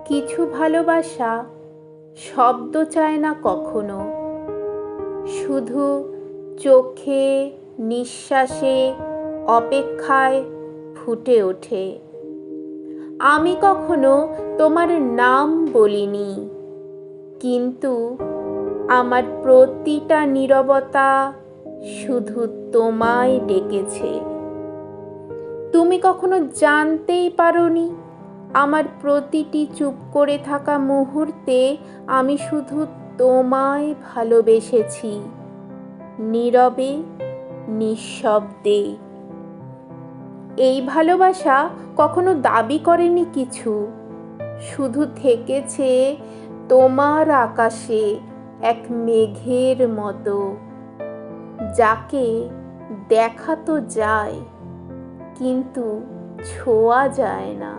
কিছু ভালোবাসা শব্দ চায় না কখনো, শুধু চোখে, নিঃশ্বাসে, অপেক্ষায় ফুটে ওঠে। আমি কখনো তোমার নাম বলিনি, কিন্তু আমার প্রতিটা নীরবতা শুধু তোমায় ডেকেছে। তুমি কখনো জানতেই পারোনি আমার প্রতিটি চুপ করে থাকা মুহূর্তে আমি শুধু তোমায় ভালোবেসেছি, নীরবে, নিঃশব্দে। এই ভালোবাসা কখনো দাবি করেনি কিছু, শুধু থেকেছে তোমার আকাশে এক মেঘের মতো, যাকে দেখা তো যায় কিন্তু ছোঁয়া যায় না।